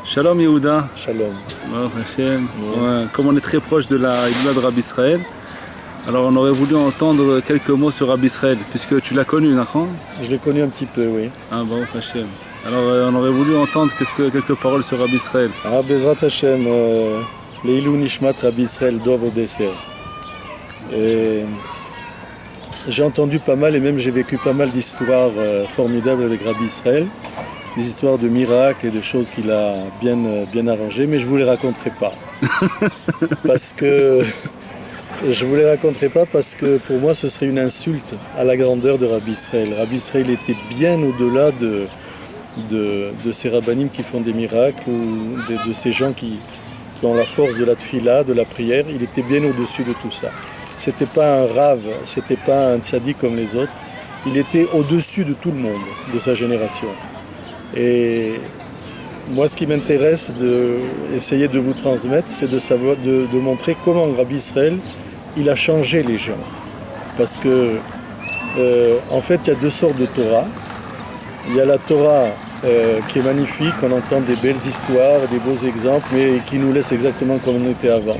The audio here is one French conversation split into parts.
Shalom Yehuda. Shalom. Baruch Hashem. Ouais, comme on est très proche de la Hila de Rabbi Israël, alors on aurait voulu entendre quelques mots sur Rabbi Israël, puisque tu l'as connu, Nachon? Je l'ai connu un petit peu, oui. Ah, Baruch Hashem. Alors on aurait voulu entendre quelques paroles sur Rabbi Israël. Ah, Bezrat Hashem, Leilou Nishmat Rabbi Israël Dov Odesser. Et j'ai entendu pas mal et même j'ai vécu pas mal d'histoires formidables avec Rabbi Israël. Des histoires de miracles et de choses qu'il a bien arrangées, mais je ne vous les raconterai pas. Parce que pour moi ce serait une insulte à la grandeur de Rabbi Israël. Rabbi Israël était bien au-delà de ces rabbanim qui font des miracles ou de ces gens qui ont la force de la tfila, de la prière. Il était bien au-dessus de tout ça. C'était pas un rave, c'était pas un tzaddik comme les autres. Il était au-dessus de tout le monde, de sa génération. Et moi, ce qui m'intéresse d'essayer de vous transmettre, c'est de montrer comment Rabbi Israël, il a changé les gens. Parce que, en fait, il y a deux sortes de Torah. Il y a la Torah qui est magnifique, on entend des belles histoires, des beaux exemples, mais qui nous laisse exactement comme on était avant.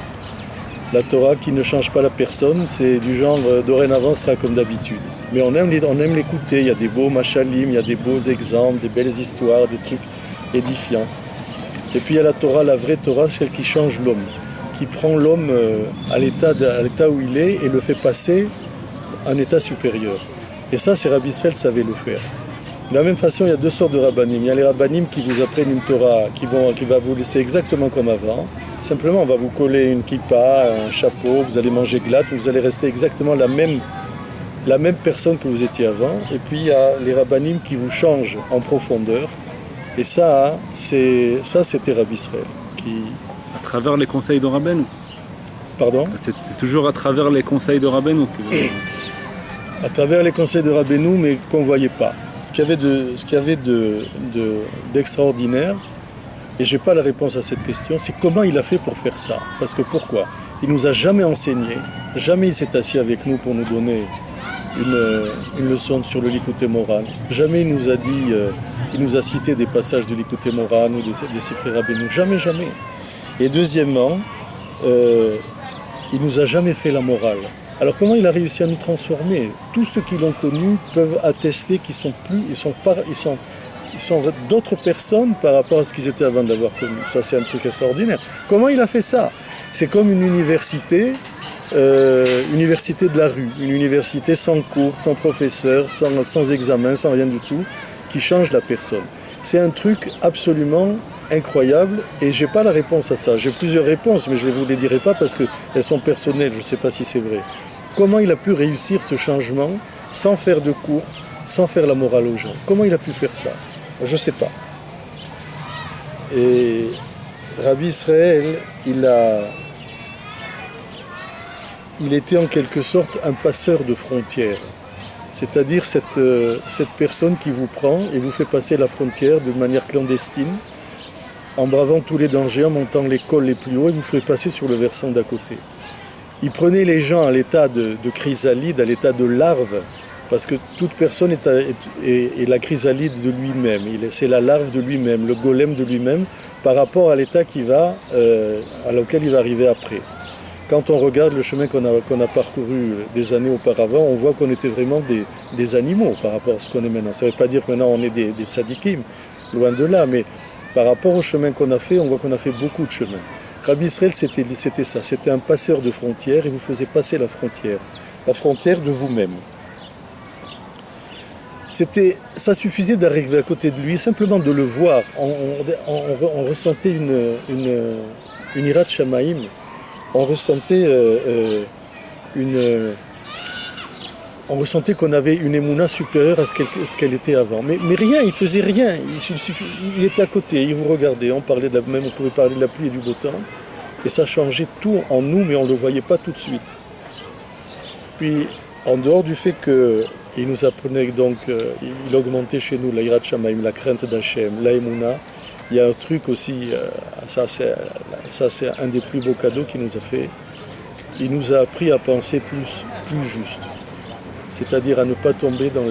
La Torah qui ne change pas la personne, c'est du genre dorénavant sera comme d'habitude. Mais on aime l'écouter, il y a des beaux machalim, il y a des beaux exemples, des belles histoires, des trucs édifiants. Et puis il y a la Torah, la vraie Torah, celle qui change l'homme, qui prend l'homme à l'état où il est et le fait passer à un état supérieur. Et ça, c'est Rabbi Israël savait le faire. De la même façon, il y a deux sortes de rabbanim. Il y a les rabbanim qui vous apprennent une Torah qui va vous laisser exactement comme avant. Simplement, on va vous coller une kippa, un chapeau, vous allez manger glatte, vous allez rester exactement la même personne que vous étiez avant. Et puis, il y a les rabbanim qui vous changent en profondeur. Et ça, c'était Rabbi Israël. À travers les conseils de Rabbeinu. Pardon ? C'est toujours à travers les conseils de Rabbeinu. À travers les conseils de Rabbeinu, mais qu'on ne voyait pas. Ce qu'il y avait d'extraordinaire, et je n'ai pas la réponse à cette question, c'est comment il a fait pour faire ça. Parce que pourquoi ? Il ne nous a jamais enseigné, jamais il s'est assis avec nous pour nous donner une leçon sur le Likutei Moharan. Jamais il nous a dit, il nous a cité des passages de Likutei Moharan ou des Sifrei Rabbeinu. Jamais, jamais. Et deuxièmement, il ne nous a jamais fait la morale. Alors comment il a réussi à nous transformer ? Tous ceux qui l'ont connu peuvent attester qu'ils sont d'autres personnes par rapport à ce qu'ils étaient avant de l'avoir connu. Ça, c'est un truc extraordinaire. Comment il a fait ça ? C'est comme une université de la rue, une université sans cours, sans professeur, sans examen, sans rien du tout, qui change la personne. C'est un truc absolument incroyable et j'ai pas la réponse à ça. J'ai plusieurs réponses, mais je ne vous les dirai pas parce qu'elles sont personnelles, je ne sais pas si c'est vrai. Comment il a pu réussir ce changement sans faire de cours, sans faire la morale aux gens ? Comment il a pu faire ça ? Je ne sais pas. Et Rabbi Israël, il était en quelque sorte un passeur de frontières. C'est-à-dire cette personne qui vous prend et vous fait passer la frontière de manière clandestine, en bravant tous les dangers, en montant les cols les plus hauts et vous fait passer sur le versant d'à côté. Il prenait les gens à l'état de chrysalide, à l'état de larve, parce que toute personne est la chrysalide de lui-même. C'est la larve de lui-même, le golem de lui-même, par rapport à l'état à lequel il va arriver après. Quand on regarde le chemin qu'on a parcouru des années auparavant, on voit qu'on était vraiment des animaux par rapport à ce qu'on est maintenant. Ça ne veut pas dire que maintenant on est des tzadikim, loin de là, mais par rapport au chemin qu'on a fait, on voit qu'on a fait beaucoup de chemin. Rabbi Israël, c'était ça, c'était un passeur de frontières et vous faisait passer la frontière de vous-même. Ça suffisait d'arriver à côté de lui, simplement de le voir. On ressentait une irat shamaim, on ressentait on ressentait qu'on avait une émouna supérieure à ce qu'elle était avant. Mais rien, il faisait rien. Il était à côté, il vous regardait. On pouvait parler de la pluie et du beau temps. Et ça changeait tout en nous, mais on ne le voyait pas tout de suite. Puis, en dehors du fait qu'il nous apprenait donc, il augmentait chez nous la Yirat Shamaim, la crainte d'Hachem, la émouna, il y a un truc aussi, ça c'est un des plus beaux cadeaux qu'il nous a fait. Il nous a appris à penser plus juste. C'est-à-dire à ne pas tomber dans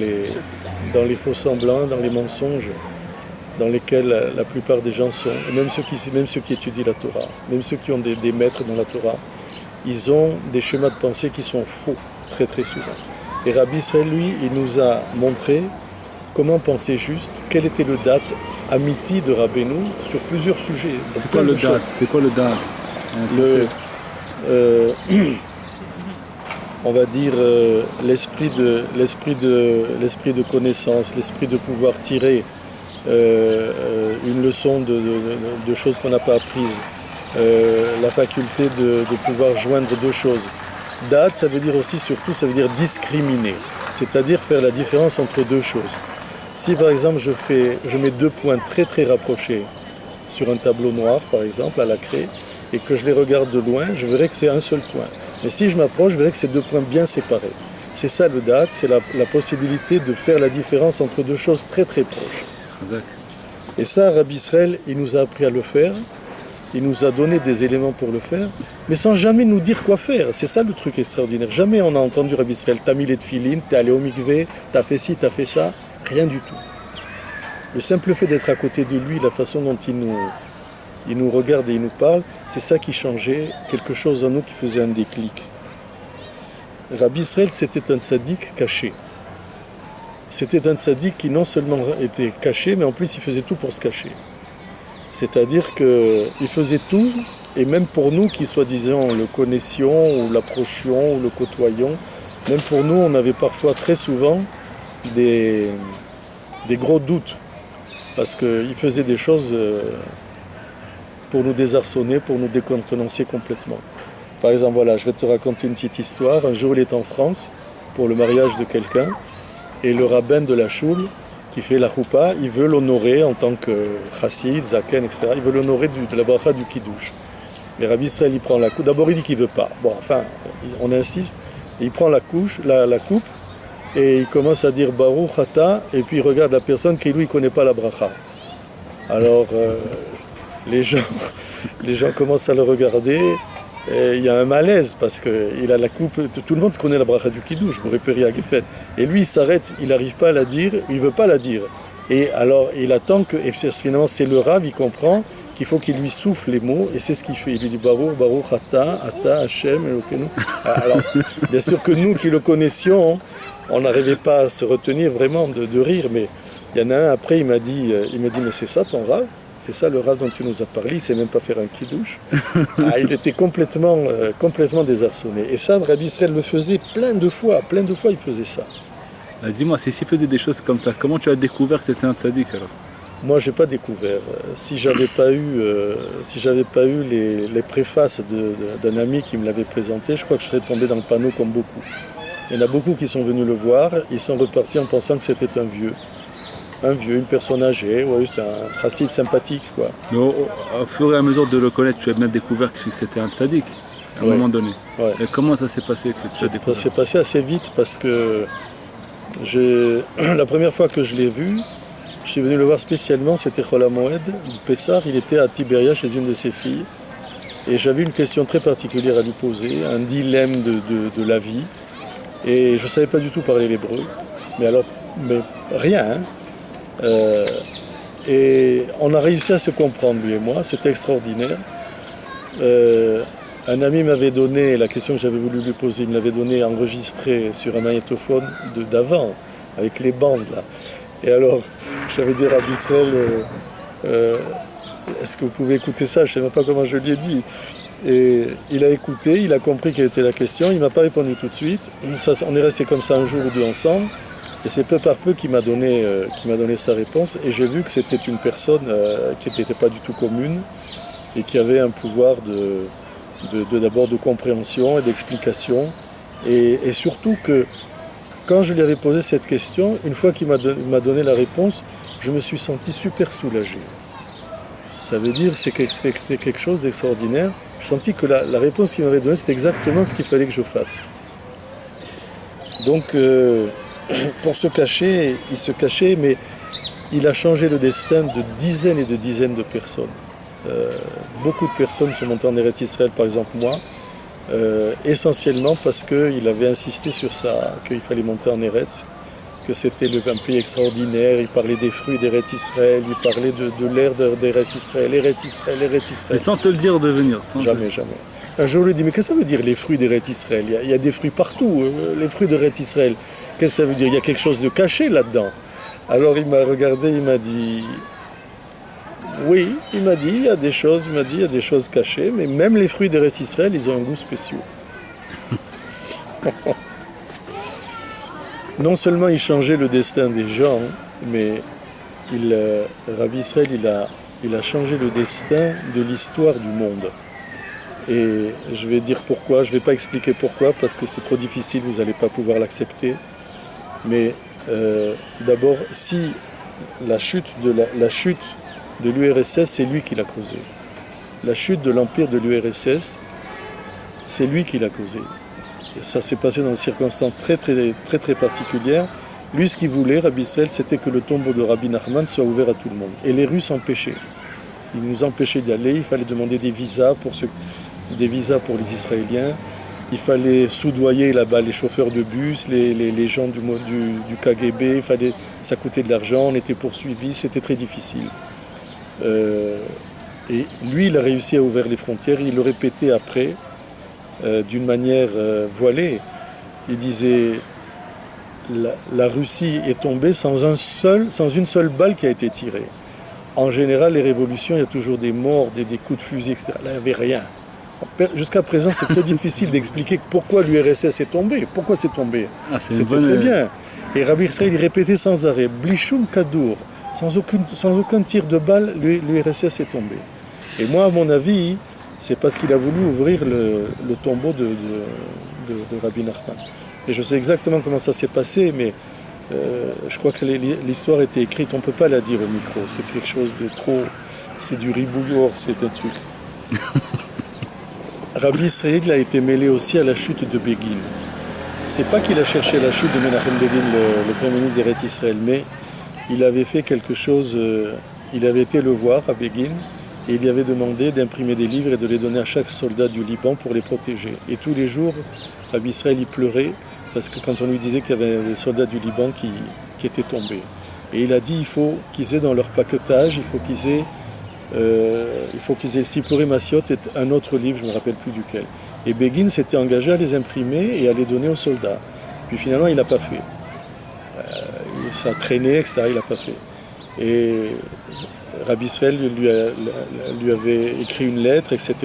les faux semblants, dans les mensonges. dans lesquels la plupart des gens sont, même ceux qui étudient la Torah, même ceux qui ont des maîtres dans la Torah, ils ont des schémas de pensée qui sont faux, très très souvent. Et Rabbi Israël, lui, il nous a montré comment penser juste, quel était le date amiti de Rabbeinu sur plusieurs sujets. C'est quoi le date? C'est quoi le date? On va dire l'esprit de connaissance, l'esprit de pouvoir tirer une leçon de choses qu'on n'a pas apprises, la faculté de pouvoir joindre deux choses. Date, ça veut dire aussi, surtout, ça veut dire discriminer, c'est-à-dire faire la différence entre deux choses. Si par exemple je mets deux points très très rapprochés sur un tableau noir, par exemple, à la craie, et que je les regarde de loin, je verrai que c'est un seul point. Mais si je m'approche, je verrai que c'est deux points bien séparés. C'est ça le date, c'est la possibilité de faire la différence entre deux choses très très proches. Exact. Et ça, Rabbi Israël, il nous a appris à le faire, il nous a donné des éléments pour le faire, mais sans jamais nous dire quoi faire. C'est ça le truc extraordinaire. Jamais on a entendu Rabbi Israël, t'as mis les tefilines, t'es allé au mikvé, t'as fait ci, t'as fait ça, rien du tout. Le simple fait d'être à côté de lui, la façon dont il nous regarde et il nous parle, c'est ça qui changeait quelque chose en nous, qui faisait un déclic. Rabbi Israël, c'était un tzaddik caché. C'était un tzaddik qui non seulement était caché, mais en plus il faisait tout pour se cacher. C'est-à-dire qu'il faisait tout, et même pour nous qui soi-disant le connaissions, ou l'approchions, ou le côtoyions, même pour nous on avait parfois très souvent des gros doutes, parce qu'il faisait des choses pour nous désarçonner, pour nous décontenancer complètement. Par exemple, voilà, je vais te raconter une petite histoire. Un jour, il est en France pour le mariage de quelqu'un, et le rabbin de la choule, qui fait la choupa, il veut l'honorer en tant que chassid, zaken, etc. Il veut l'honorer de la bracha du kiddush. Mais Rabbi Israël, il prend la coupe. D'abord, il dit qu'il ne veut pas. Bon, enfin, on insiste. Et il prend la coupe, et il commence à dire Baruch Ata, et puis il regarde la personne qui, lui, ne connaît pas la bracha. Alors, les gens commencent à le regarder. Et il y a un malaise parce qu'il a la coupe, tout le monde connaît la bracha du kiddush, et lui il s'arrête, il n'arrive pas à la dire, il ne veut pas la dire. Et alors il attend que, et finalement c'est le Rav, il comprend qu'il faut qu'il lui souffle les mots, et c'est ce qu'il fait. Il lui dit Baruch, Baruch, Ata, Hashem, Elokeinu. Alors bien sûr que nous qui le connaissions, on n'arrivait pas à se retenir vraiment de rire, mais il y en a un après, il m'a dit mais c'est ça ton Rav? C'est ça le Rav dont tu nous as parlé, il ne sait même pas faire un kiddush. Il était complètement désarçonné. Et ça, Rabbi Israël le faisait plein de fois il faisait ça. Dis-moi, s'il faisait des choses comme ça, comment tu as découvert que c'était un tzaddik alors? Moi, je n'ai pas découvert. Si j'avais pas eu les préfaces d'un ami qui me l'avait présenté, je crois que je serais tombé dans le panneau comme beaucoup. Il y en a beaucoup qui sont venus le voir, ils sont repartis en pensant que c'était un vieux, une personne âgée, ouais, c'est un chassid sympathique, quoi. Mais au fur et à mesure de le connaître, tu as bien découvert que c'était un tzaddik, à un moment donné. Ouais. Et comment ça s'est passé? Ça s'est passé assez vite parce que la première fois que je l'ai vu, je suis venu le voir spécialement, c'était Chol HaMoed, du Pessah, il était à Tiberia chez une de ses filles. Et j'avais une question très particulière à lui poser, un dilemme de la vie. Et je ne savais pas du tout parler l'hébreu, mais rien, hein. Et on a réussi à se comprendre, lui et moi, c'était extraordinaire. Un ami m'avait donné la question que j'avais voulu lui poser, il me l'avait donné enregistrée sur un magnétophone d'avant, avec les bandes là. Et alors, j'avais dit à Rabbi Israël, est-ce que vous pouvez écouter ça? Je ne sais même pas comment je lui ai dit. Et il a écouté, il a compris quelle était la question, il ne m'a pas répondu tout de suite. On est resté comme ça un jour ou deux ensemble. Et c'est peu par peu qu'il m'a donné sa réponse. Et j'ai vu que c'était une personne qui n'était pas du tout commune et qui avait un pouvoir d'abord de compréhension et d'explication. Et surtout que quand je lui avais posé cette question, une fois qu'il m'a donné la réponse, je me suis senti super soulagé. Ça veut dire que c'était quelque chose d'extraordinaire. J'ai senti que la réponse qu'il m'avait donnée, c'était exactement ce qu'il fallait que je fasse. Donc, pour se cacher, il se cachait, mais il a changé le destin de dizaines et de dizaines de personnes. Beaucoup de personnes sont montées en Eretz Israël, par exemple moi, essentiellement parce qu'il avait insisté sur ça, qu'il fallait monter en Eretz, que c'était un pays extraordinaire, il parlait des fruits d'Eretz Israël, il parlait de l'ère d'Eretz Israël, Eretz Israël, Eretz Israël. Mais sans te le dire de venir. Jamais, jamais. Un jour, je lui ai dit, mais qu'est-ce que ça veut dire les fruits d'Eretz Israël? Il y a des fruits partout, les fruits d'Eretz Israël. Qu'est-ce que ça veut dire? Il y a quelque chose de caché là-dedans. Alors il m'a regardé, il m'a dit, oui, il m'a dit, il y a des choses cachées, mais même les fruits d'Eretz Israël, ils ont un goût spécial. Non seulement il changeait le destin des gens, mais Rabbi Israël, il a changé le destin de l'histoire du monde. Et je vais dire pourquoi, je ne vais pas expliquer pourquoi, parce que c'est trop difficile, vous n'allez pas pouvoir l'accepter. Mais d'abord, si la chute de l'URSS, c'est lui qui l'a causée. La chute de l'empire de l'URSS, c'est lui qui l'a causée. Et ça s'est passé dans des circonstances très particulières. Lui, ce qu'il voulait, Rabbi Israël, c'était que le tombeau de Rabbi Nachman soit ouvert à tout le monde. Et les Russes empêchaient. Ils nous empêchaient d'y aller. Il fallait demander des visas pour les Israéliens. Il fallait soudoyer là-bas les chauffeurs de bus, les gens du KGB. Ça coûtait de l'argent, on était poursuivis, c'était très difficile. Et lui, il a réussi à ouvrir les frontières. Il le répétait après, d'une manière voilée. Il disait... La Russie est tombée sans une seule balle qui a été tirée. En général, les révolutions, il y a toujours des morts, des coups de fusil, etc. Là, il n'y avait rien. Jusqu'à présent, c'est très difficile d'expliquer pourquoi l'URSS est tombée. Pourquoi c'est tombé? C'était très bien. Et Rabbi Israël, il répétait sans arrêt, Blishum Kadour, sans aucun tir de balle, l'URSS est tombée. Et moi, à mon avis, c'est parce qu'il a voulu ouvrir le tombeau de Rabbi Nachman. Et je sais exactement comment ça s'est passé, mais je crois que l'histoire était écrite, on ne peut pas la dire au micro. C'est quelque chose de trop... C'est du ribouillour, c'est un truc. Rabbi Israël a été mêlé aussi à la chute de Begin. C'est pas qu'il a cherché la chute de Menachem Begin, le premier ministre d'Eretz Israël, mais il avait fait quelque chose... il avait été le voir à Begin, et il lui avait demandé d'imprimer des livres et de les donner à chaque soldat du Liban pour les protéger. Et tous les jours, Rabbi Israël, il pleurait, parce que quand on lui disait qu'il y avait des soldats du Liban qui étaient tombés. Et il a dit, il faut qu'ils aient dans leur paquetage, il faut qu'ils aient Sipurei Massiot et un autre livre, je ne me rappelle plus duquel. Et Begin s'était engagé à les imprimer et à les donner aux soldats. Puis finalement, il n'a pas fait. Ça a traîné, etc., il n'a pas fait. Et Rabbi Israël lui avait écrit une lettre, etc.,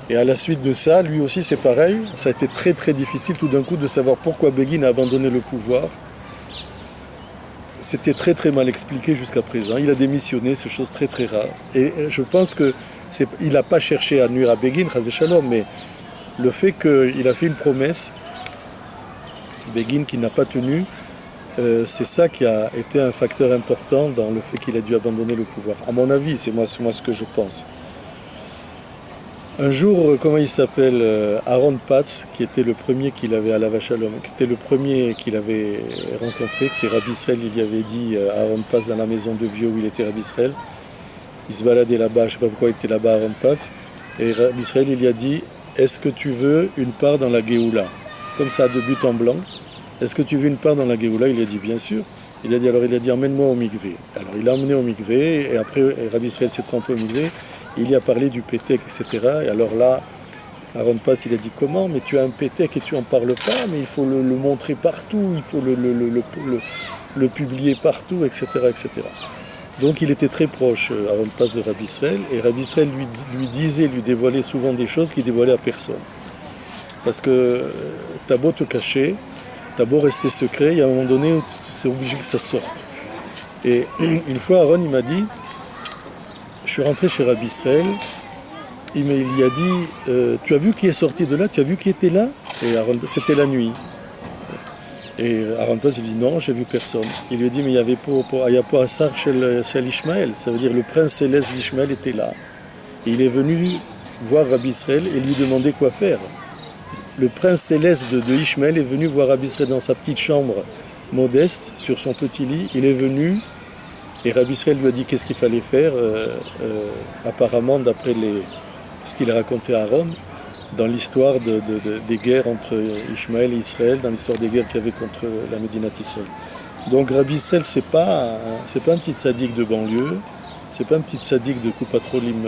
et à la suite de ça, lui aussi c'est pareil, ça a été très difficile tout d'un coup de savoir pourquoi Begin a abandonné le pouvoir. C'était très mal expliqué jusqu'à présent. Il a démissionné, c'est chose très rare. Et je pense qu'il n'a pas cherché à nuire à Begin, Chas v'Shalom, mais le fait qu'il a fait une promesse, Begin qui n'a pas tenu, c'est ça qui a été un facteur important dans le fait qu'il a dû abandonner le pouvoir. À mon avis, c'est moi ce que je pense. Un jour, comment il s'appelle, Aaron Patz, qui était le premier qu'il avait à la Vachalom, qui était le premier qu'il avait rencontré, que c'est Rabbi Israël, il y avait dit Aaron Patz dans la maison de vieux où il était Rabbi Israël. Il se baladait là-bas, je ne sais pas pourquoi il était là-bas Aaron Patz. Et Rabbi Israël, il lui a dit, est-ce que tu veux une part dans la Géoula? Comme ça, de but en blanc. Est-ce que tu veux une part dans la Géoula? Il a dit, bien sûr. Il a dit, emmène-moi au mikvé. Alors il l'a emmené au mikvé, et après Rabbi Israël s'est trempé au mikvé. Il y a parlé du pétek, etc. Et alors là, Aaron Patz, il a dit, comment? Mais tu as un pétek et tu n'en parles pas, mais il faut le montrer partout, il faut le publier partout, etc., etc. Donc il était très proche, Aaron Patz, de Rabbi Israël, et Rabbi Israël lui dévoilait souvent des choses qu'il dévoilait à personne. Parce que t'as beau te cacher, t'as beau rester secret, il y a un moment donné où c'est obligé que ça sorte. Et une fois, Aaron, il m'a dit, je suis rentré chez Rabbi Israël, il y a dit, tu as vu qui est sorti de là? Tu as vu qui était là? Et c'était la nuit. Et Aaron Patz, il dit, non, j'ai vu personne. Il lui a dit, mais il y avait pas Assar chez l'Ishmaël, ça veut dire le prince céleste d'Ishmaël était là. Et il est venu voir Rabbi Israël et lui demander quoi faire. Le prince céleste de Ishmaël est venu voir Rabbi Israël dans sa petite chambre modeste, sur son petit lit. Il est venu, et Rabbi Israël lui a dit qu'est-ce qu'il fallait faire, apparemment d'après ce qu'il a raconté à Aaron, dans l'histoire des guerres entre Ishmaël et Israël, dans l'histoire des guerres qu'il y avait contre la Médinat Israël. Donc Rabbi Israël, c'est pas un petit sadique de banlieue, c'est pas un petit sadique de Coupatrolim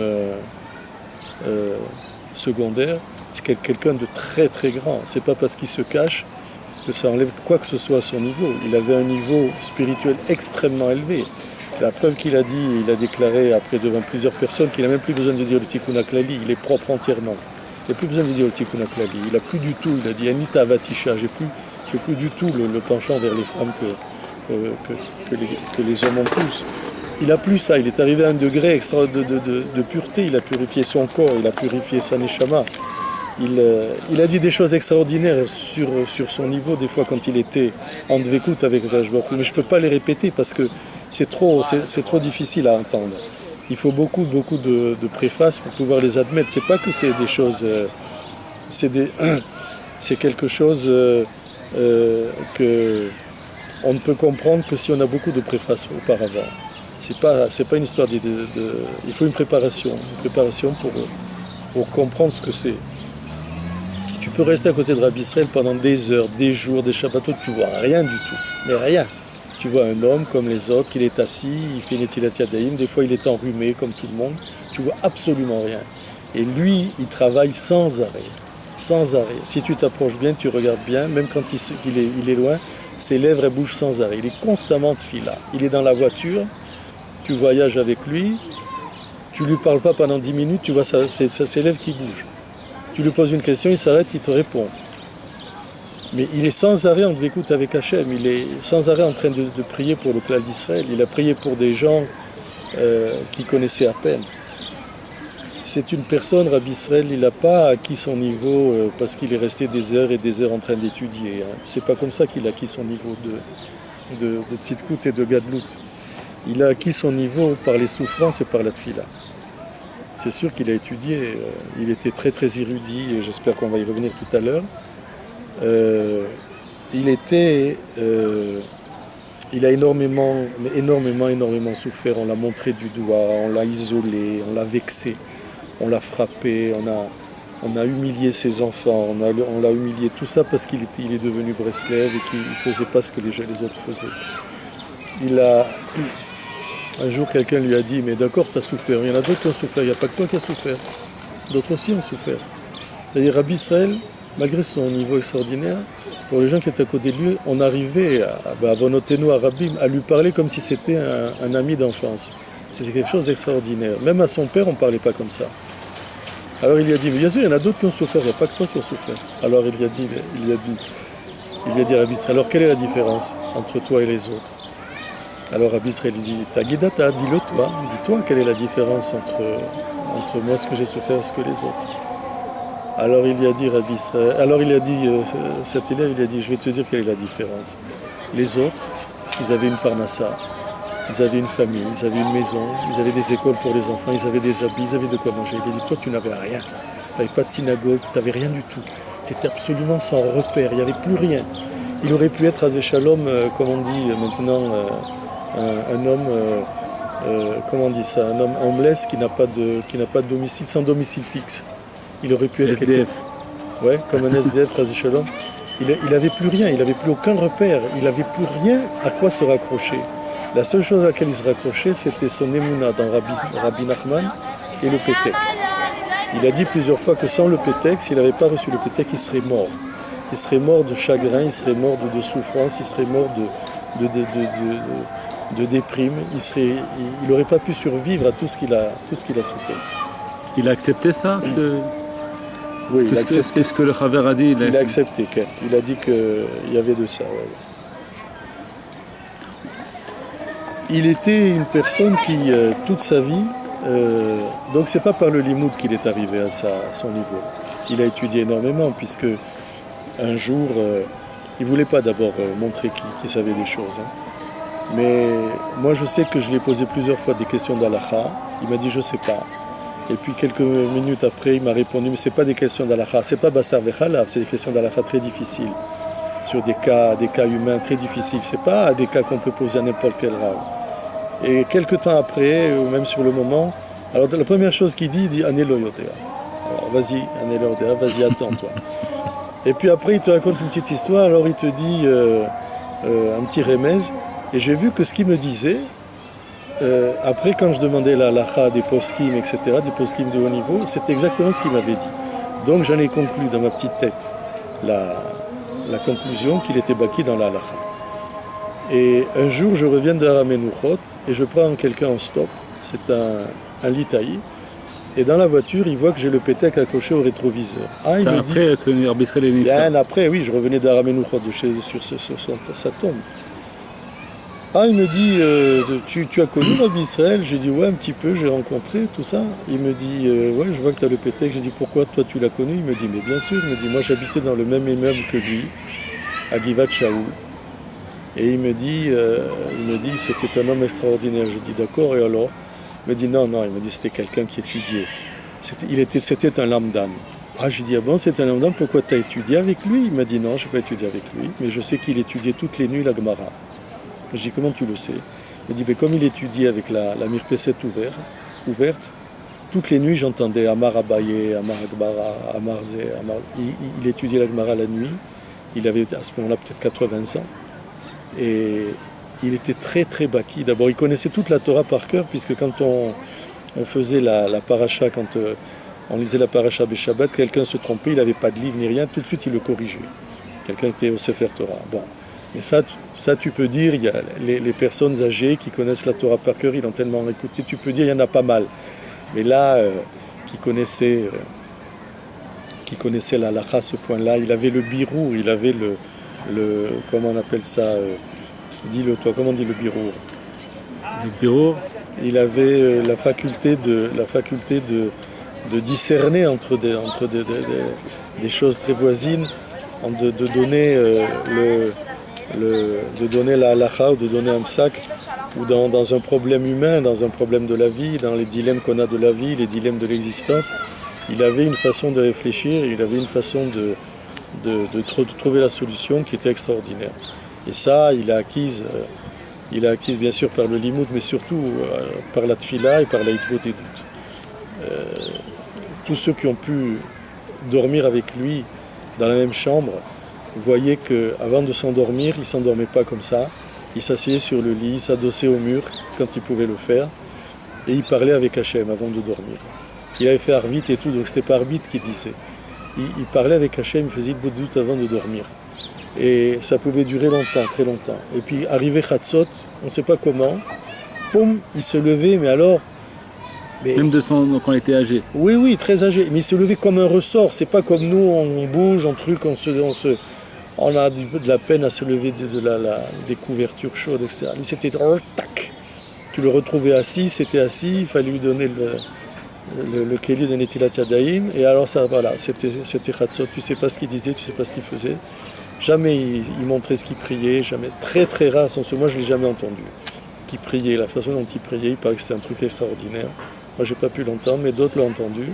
secondaire, c'est quelqu'un de très très grand. C'est pas parce qu'il se cache que ça enlève quoi que ce soit à son niveau. Il avait un niveau spirituel extrêmement élevé. La preuve qu'il a dit, il a déclaré après devant plusieurs personnes qu'il n'a même plus besoin de dire le Tikkun HaKlali, il est propre entièrement. Il n'a plus besoin de dire le Tikkun HaKlali, il n'a plus du tout, il a dit Anita Avatisha, j'ai plus du tout le penchant vers les femmes que les hommes ont tous. Il a plus ça, il est arrivé à un degré extra de pureté, il a purifié son corps, il a purifié sa neshama. Il a dit des choses extraordinaires sur son niveau, des fois quand il était en dvekout avec Akadosh Baruch Hu, mais je ne peux pas les répéter parce que c'est trop difficile à entendre. Il faut beaucoup de préfaces pour pouvoir les admettre. C'est pas que c'est des choses, c'est quelque chose que on ne peut comprendre que si on a beaucoup de préfaces auparavant. C'est pas une histoire il faut une préparation pour comprendre ce que c'est. Tu peux rester à côté de Rabbi Israël pendant des heures, des jours, des Shabbatot, tu vois rien du tout, mais rien. Tu vois un homme comme les autres, il est assis, il fait Netilat Yadayim, des fois il est enrhumé comme tout le monde, tu vois absolument rien. Et lui, il travaille sans arrêt, sans arrêt. Si tu t'approches bien, tu regardes bien, même quand il est loin, ses lèvres elles bougent sans arrêt. Il est constamment tefila. Il est dans la voiture, tu voyages avec lui, tu lui parles pas pendant 10 minutes, tu vois ses lèvres qui bougent. Tu lui poses une question, il s'arrête, il te répond. Mais il est sans arrêt en écoute avec Hachem, il est sans arrêt en train de prier pour le clan d'Israël. Il a prié pour des gens qu'il connaissait à peine. C'est une personne, Rabbi Israël, il n'a pas acquis son niveau parce qu'il est resté des heures et des heures en train d'étudier. Hein. C'est pas comme ça qu'il a acquis son niveau de Tzidkout et de Gadlout. Il a acquis son niveau par les souffrances et par la tfila. C'est sûr qu'il a étudié, il était très très érudit, et j'espère qu'on va y revenir tout à l'heure. Il a énormément souffert, on l'a montré du doigt, on l'a isolé, on l'a vexé, on l'a frappé, on a humilié ses enfants, on l'a humilié, tout ça parce qu'il est devenu Breslev et qu'il ne faisait pas ce que les autres faisaient. Un jour, quelqu'un lui a dit, mais d'accord, tu as souffert, il y en a d'autres qui ont souffert, il n'y a pas que toi qui as souffert, d'autres aussi ont souffert. C'est-à-dire, Rabbi Israël, malgré son niveau extraordinaire, pour les gens qui étaient à côté de lui, on arrivait à Vonotenu, à Rabbim, à lui parler comme si c'était un ami d'enfance. C'était quelque chose d'extraordinaire. Même à son père, on ne parlait pas comme ça. Alors il lui a dit, mais bien sûr, il y en a d'autres qui ont souffert, il n'y a pas que toi qui as souffert. Alors il a dit à Rabbi Israël, alors quelle est la différence entre toi et les autres? Alors Rabbi Israël lui dit, Tagidata, dis-le toi, dis-toi quelle est la différence entre moi, ce que j'ai souffert, et ce que les autres. Alors il a dit Rabbi Israël, cet élève, il a dit, je vais te dire quelle est la différence. Les autres, ils avaient une parnassa, ils avaient une famille, ils avaient une maison, ils avaient des écoles pour les enfants, ils avaient des habits, ils avaient de quoi manger. Il a dit, toi tu n'avais rien, tu n'avais pas de synagogue, tu n'avais rien du tout. Tu étais absolument sans repère, il n'y avait plus rien. Il aurait pu être Azé Shalom, comme on dit maintenant, un homme, comment on dit ça, un homme homeless qui n'a pas de domicile, sans domicile fixe. Il aurait pu être SDF. Ouais, comme un SDF, Razé Shalom. Il n'avait plus rien, il n'avait plus aucun repère, il n'avait plus rien à quoi se raccrocher. La seule chose à laquelle il se raccrochait, c'était son émouna dans Rabbi Nachman et le Pétek. Il a dit plusieurs fois que sans le Pétek, s'il n'avait pas reçu le Pétek, il serait mort. Il serait mort de chagrin, il serait mort de souffrance, il serait mort de déprime. Il n'aurait pas pu survivre à tout ce qu'il a souffert. Il a accepté ça Oui, il a accepté. Qu'est-ce que le Chaver a dit? Il a accepté. Il a dit qu'il y avait de ça. Ouais. Il était une personne qui, toute sa vie, donc c'est pas par le limoud qu'il est arrivé à son niveau. Il a étudié énormément, puisque un jour, il voulait pas d'abord montrer qu'il savait des choses. Hein. Mais moi, je sais que je lui ai posé plusieurs fois des questions d'Alaha. Il m'a dit, je sais pas. Et puis quelques minutes après, il m'a répondu, mais c'est pas des questions d'Alaha, c'est pas Bassar Vechalav, c'est des questions d'Alaha très difficiles, sur des cas humains très difficiles. C'est pas des cas qu'on peut poser à n'importe quel rave. Et quelques temps après, ou même sur le moment, alors la première chose qu'il dit, il dit Anelo Yodea. Alors vas-y, Anelo Yodea, vas-y, attends-toi. Et puis après, il te raconte une petite histoire, alors il te dit un petit remèze. Et j'ai vu que ce qu'il me disait, après quand je demandais la halakha des poskim, etc., des poskim de haut niveau, c'est exactement ce qu'il m'avait dit. Donc j'en ai conclu dans ma petite tête la conclusion qu'il était baki dans la halakha. Et un jour, je reviens de Haramenuchot et je prends quelqu'un en stop, c'est un litaï, et dans la voiture, il voit que j'ai le pétec accroché au rétroviseur. Ah, il C'est me après que Rabbi Israël est niftar. bien après, oui, je revenais d'Haramenuchot, sur sa tombe. Ah, il me dit, tu as connu Rabbi Israël? J'ai dit, ouais, un petit peu, j'ai rencontré, tout ça. Il me dit, ouais, je vois que tu as le pétec. J'ai dit, pourquoi toi tu l'as connu? Il me dit, mais bien sûr. Il me dit, moi j'habitais dans le même immeuble que lui, à Givat Shaul. Et il me dit, c'était un homme extraordinaire. Je dis, d'accord, et alors? Il me dit, non, il me dit, c'était quelqu'un qui étudiait. C'était un lambdan. Ah, j'ai dit, ah bon, c'est un lambdan, pourquoi tu as étudié avec lui? Il m'a dit, non, je n'ai pas étudié avec lui, mais je sais qu'il étudiait toutes les nuits la Gemara. Je dis, comment tu le sais? Il me dit, mais comme il étudiait avec la Mirpeset ouverte, toutes les nuits j'entendais Amar Abaye, Amar Akbara, Amar Zé, Amar... Il étudiait la Gemara la nuit, il avait à ce moment-là peut-être 80 ans, et il était très très baki. D'abord, il connaissait toute la Torah par cœur, puisque quand on faisait la paracha, quand on lisait la paracha Beshabbat, quelqu'un se trompait, il n'avait pas de livre ni rien, tout de suite il le corrigeait. Quelqu'un était au Sefer Torah. Bon. Mais ça, tu peux dire, il y a les personnes âgées qui connaissent la Torah par cœur, ils l'ont tellement écouté, tu peux dire, il y en a pas mal. Mais là, qui connaissait la halakha à ce point-là, il avait le birour, il avait le comment on appelle ça, dis-le toi, comment on dit le birour? Le birour? Il avait la faculté de discerner entre des choses très voisines, de donner de donner la halakha ou de donner un psak, ou dans un problème humain, dans un problème de la vie, dans les dilemmes qu'on a de la vie, les dilemmes de l'existence. Il avait une façon de réfléchir, il avait une façon de trouver la solution qui était extraordinaire. Et ça, il a acquise bien sûr par le limoud, mais surtout par la tfila et par la hitbot et doute. Tous ceux qui ont pu dormir avec lui dans la même chambre voyaient qu'avant de s'endormir, il ne s'endormait pas comme ça. Il s'asseyait sur le lit, il s'adossait au mur quand il pouvait le faire, et il parlait avec Hachem avant de dormir. Il avait fait Arvit et tout, donc c'était pas Arvit qui disait. Il parlait avec Hachem, il faisait hitbot doute avant de dormir. Et ça pouvait durer longtemps, très longtemps. Et puis arrivé Chatzot, on ne sait pas comment, poum, il se levait, mais alors... Même quand on était âgé. Oui, très âgé. Mais il se levait comme un ressort. C'est pas comme nous, on bouge, on a de la peine à se lever des couvertures chaudes, etc. Lui, c'était tac. Tu le retrouvais assis, c'était assis, il fallait lui donner le kéli de Netilat Yadayim. Et alors, ça, voilà, c'était Chatzot. Tu sais pas ce qu'il disait, tu sais pas ce qu'il faisait. Jamais il montrait ce qu'il priait, jamais. Très très rare, moi je l'ai jamais entendu. Qu'il priait, la façon dont il priait, il paraît que c'était un truc extraordinaire. Moi j'ai pas pu l'entendre, mais d'autres l'ont entendu.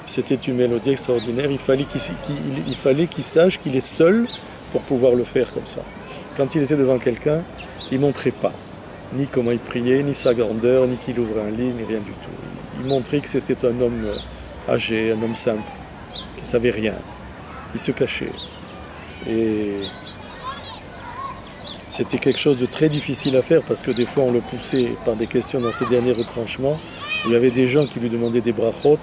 C'était une mélodie extraordinaire. Il fallait qu'il sache qu'il est seul pour pouvoir le faire comme ça. Quand il était devant quelqu'un, il montrait pas ni comment il priait, ni sa grandeur, ni qu'il ouvrait un lit, ni rien du tout. Il montrait que c'était un homme âgé, un homme simple, qui savait rien. Il se cachait. Et c'était quelque chose de très difficile à faire parce que des fois on le poussait par des questions dans ses derniers retranchements où il y avait des gens qui lui demandaient des brachot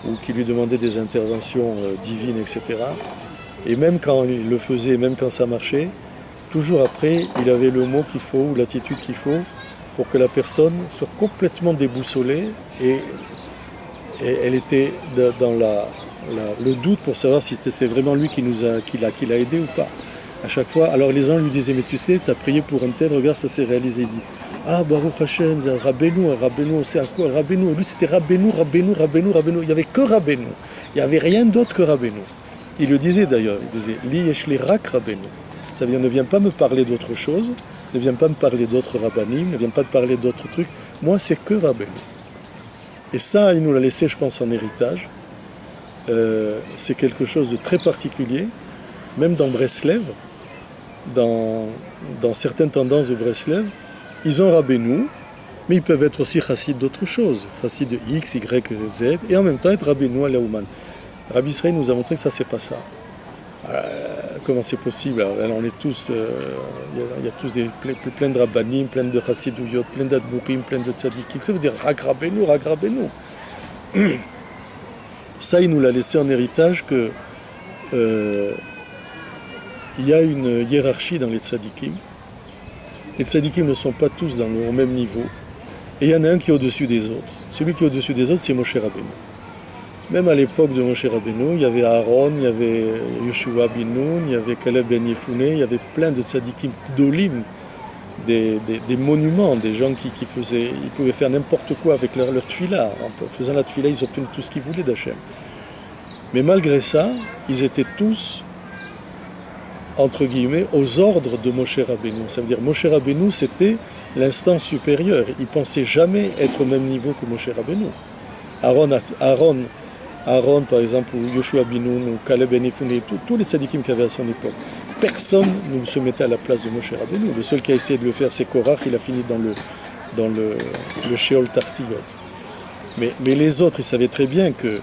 ou qui lui demandaient des interventions divines, etc. Et même quand il le faisait, même quand ça marchait, toujours après, il avait le mot qu'il faut ou l'attitude qu'il faut pour que la personne soit complètement déboussolée et elle était dans le doute pour savoir si c'est vraiment lui qui l'a aidé ou pas. À chaque fois, alors les gens lui disaient, mais tu sais, tu as prié pour un tel, regarde, ça s'est réalisé. Il dit, ah, Baruch Hashem, c'est un Rabbeinu, c'est à quoi Rabbeinu. Et lui, c'était Rabbeinu. Il n'y avait que Rabbeinu. Il n'y avait rien d'autre que Rabbeinu. Il le disait d'ailleurs, il disait, Li yeshli rak Rabbeinu. Ça veut dire, ne viens pas me parler d'autre chose, ne viens pas me parler d'autres rabbanim, ne viens pas me parler d'autres trucs. Moi, c'est que Rabbeinu. Et ça, il nous l'a laissé, je pense, en héritage. C'est quelque chose de très particulier, même dans Breslev, dans certaines tendances de Breslev, ils ont Rabbeinu, mais ils peuvent être aussi chassid d'autre chose, chassid de X, Y, Z, et en même temps être Rabbeinu à Laouman. Rabbi Israël nous a montré que ça, c'est pas ça. comment c'est possible. Alors, on est tous, il y a tous plein de rabbanim, plein de chassidouyot, plein d'admourim, plein de tzadikim. Ça veut dire ragrabez-nous, ragrabez-nous. Ça, il nous l'a laissé en héritage que il y a une hiérarchie dans les tzadikim. Les tzadikim ne sont pas tous au même niveau. Et il y en a un qui est au-dessus des autres. Celui qui est au-dessus des autres, c'est Moshe Rabbeinu. Même à l'époque de Moshe Rabbeinu, il y avait Aaron, il y avait Yoshua bin Nun, il y avait Caleb ben Yefune, il y avait plein de tzadikim d'olim, des monuments, des gens qui pouvaient faire n'importe quoi avec leur tfila. En faisant la tfila, ils obtenaient tout ce qu'ils voulaient d'Hachem. Mais malgré ça, ils étaient tous, entre guillemets, aux ordres de Moshe Rabbeinu. Ça veut dire Moshe Rabbeinu, c'était l'instance supérieure. Il ne pensait jamais être au même niveau que Moshe Rabbeinu. Aaron, par exemple, ou Yoshua bin Nun, ou Caleb ben Yefune, tous les tzadikim qu'il y avait à son époque, personne ne se mettait à la place de Moshe Rabbeinu. Le seul qui a essayé de le faire, c'est Korach, il a fini dans le Sheol Tartiyot. Mais les autres, ils savaient très bien que